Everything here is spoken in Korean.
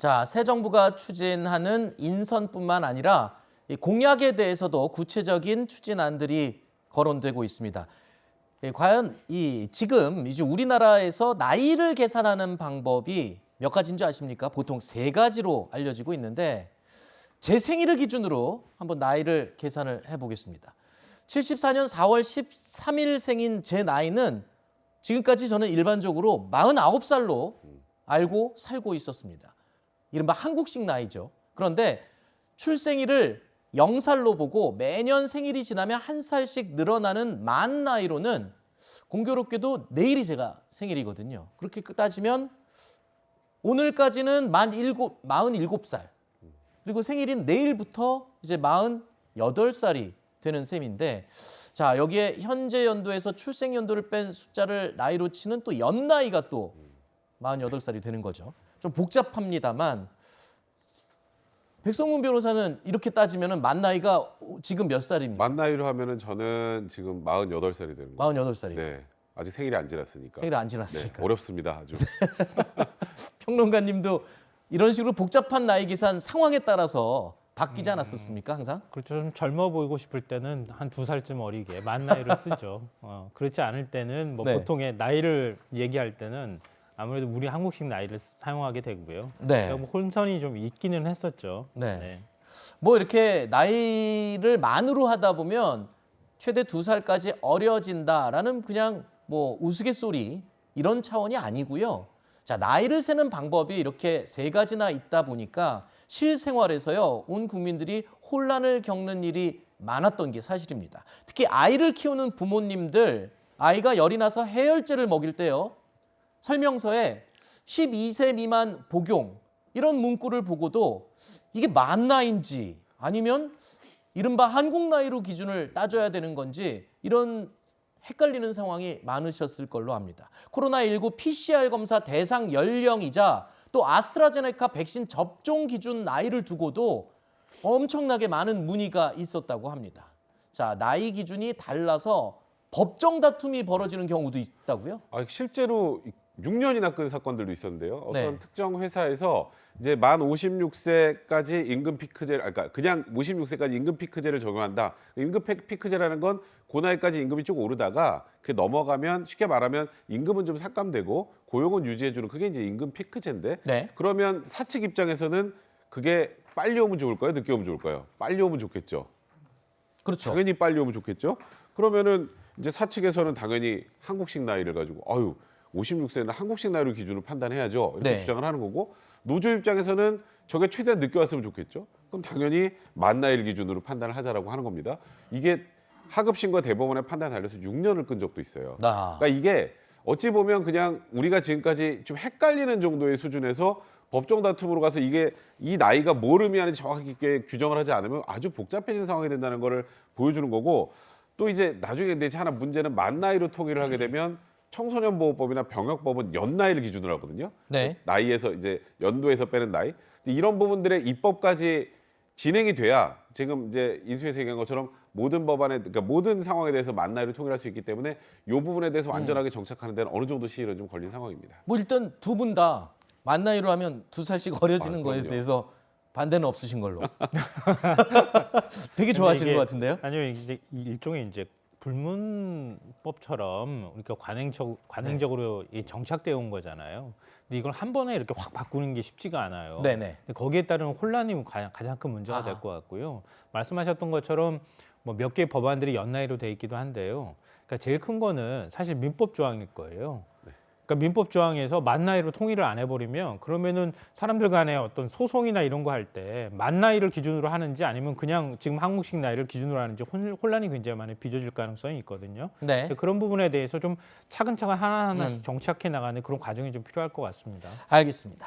자, 새 정부가 추진하는 인선뿐만 아니라 이 공약에 대해서도 구체적인 추진안들이 거론되고 있습니다. 과연 지금 이제 우리나라에서 나이를 계산하는 방법이 몇 가지인지 아십니까? 보통 세 가지로 알려지고 있는데 제 생일을 기준으로 한번 나이를 계산을 해보겠습니다. 74년 4월 13일 생인 제 나이는 지금까지 저는 일반적으로 49살로 알고 살고 있었습니다. 이른바 한국식 나이죠. 그런데 출생일을 0살로 보고 매년 생일이 지나면 한 살씩 늘어나는 만 나이로는 공교롭게도 내일이 제가 생일이거든요. 그렇게 따지면 오늘까지는 47살. 그리고 생일인 내일부터 이제 48살이 되는 셈인데, 자, 여기에 현재 연도에서 출생 연도를 뺀 숫자를 나이로 치는 또 연나이가 또 48살이 되는 거죠. 좀 복잡합니다만 백성문 변호사는 이렇게 따지면 만 나이가 지금 몇 살입니까? 만 나이로 하면은 저는 지금 48살이 되는 거예요. 48살이요. 네. 아직 생일이 안 지났으니까. 생일 안 지났으니까. 네, 어렵습니다, 아주. 평론가님도 이런 식으로 복잡한 나이 계산 상황에 따라서 바뀌지 않았었습니까, 항상? 그렇죠. 좀 젊어 보이고 싶을 때는 한 2살쯤 어리게 만 나이를 쓰죠. 그렇지 않을 때는 뭐 네. 보통의 나이를 얘기할 때는 아무래도 우리 한국식 나이를 사용하게 되고요. 네. 그러니까 뭐 혼선이 좀 있기는 했었죠. 네. 뭐 이렇게 나이를 만으로 하다 보면 최대 2살까지 어려진다라는 그냥 뭐 우스갯소리 이런 차원이 아니고요. 자, 나이를 세는 방법이 이렇게 세 가지나 있다 보니까 실생활에서요, 온 국민들이 혼란을 겪는 일이 많았던 게 사실입니다. 특히 아이를 키우는 부모님들, 아이가 열이 나서 해열제를 먹일 때요, 설명서에 12세 미만 복용 이런 문구를 보고도 이게 만 나이인지 아니면 이른바 한국 나이로 기준을 따져야 되는 건지 이런 헷갈리는 상황이 많으셨을 걸로 압니다. 코로나19 PCR 검사 대상 연령이자 또 아스트라제네카 백신 접종 기준 나이를 두고도 엄청나게 많은 문의가 있었다고 합니다. 자, 나이 기준이 달라서 법정 다툼이 벌어지는 경우도 있다고요? 실제로 6년이나 끈 사건들도 있었는데요. 어떤 네. 특정 회사에서 이제 만 56세까지 임금 피크제, 그러니까 그냥 56세까지 임금 피크제를 적용한다. 임금 피크제라는 건 그 나이까지 임금이 쭉 오르다가 그 넘어가면 쉽게 말하면 임금은 좀 삭감되고 고용은 유지해주는 그게 이제 임금 피크제인데. 네. 그러면 사측 입장에서는 그게 빨리 오면 좋을까요? 늦게 오면 좋을까요? 빨리 오면 좋겠죠. 그렇죠. 당연히 빨리 오면 좋겠죠. 그러면은 이제 사측에서는 당연히 한국식 나이를 가지고 56세는 한국식 나이로 기준으로 판단해야죠. 이렇게 네. 주장을 하는 거고, 노조 입장에서는 저게 최대한 늦게 왔으면 좋겠죠. 그럼 당연히 만 나이를 기준으로 판단을 하자라고 하는 겁니다. 이게 하급심과 대법원의 판단에 달려서 6년을 끈 적도 있어요. 그러니까 이게 어찌 보면 그냥 우리가 지금까지 좀 헷갈리는 정도의 수준에서 법정 다툼으로 가서 이게 이 나이가 뭘 의미하는지 정확하게 규정을 하지 않으면 아주 복잡해진 상황이 된다는 거를 보여주는 거고, 또 이제 나중에 이제 하나 문제는 만 나이로 통일을 하게 되면 청소년보호법이나 병역법은 연나이를 기준으로 하거든요. 네. 나이에서 이제 연도에서 빼는 나이. 이런 부분들의 입법까지 진행이 돼야 지금 이제 인수위에서 얘기한 것처럼 모든 법안에, 그러니까 모든 상황에 대해서 만 나이로 통일할 수 있기 때문에 이 부분에 대해서 완전하게 정착하는 데는 어느 정도 시일은 좀 걸린 상황입니다. 뭐 일단 두 분 다 만 나이로 하면 2살씩 어려지는 거에 그럼요. 대해서 반대는 없으신 걸로. 되게 좋아하시는 것 같은데요? 아니요, 이제 일종의 이제 불문법처럼 그러니까 관행적으로 정착되어 온 거잖아요. 근데 이걸 한 번에 이렇게 확 바꾸는 게 쉽지가 않아요. 네네. 근데 거기에 따른 혼란이 가장 큰 문제가 될 것 같고요. 말씀하셨던 것처럼 뭐 몇 개의 법안들이 연나이로 돼 있기도 한데요. 그러니까 제일 큰 거는 사실 민법 조항일 거예요. 그러니까 민법 조항에서 만 나이로 통일을 안 해버리면 그러면은 사람들 간의 어떤 소송이나 이런 거 할 때 만 나이를 기준으로 하는지 아니면 그냥 지금 한국식 나이를 기준으로 하는지 혼란이 굉장히 많이 빚어질 가능성이 있거든요. 네. 그런 부분에 대해서 좀 차근차근 하나하나씩 정착해 나가는 그런 과정이 좀 필요할 것 같습니다. 알겠습니다.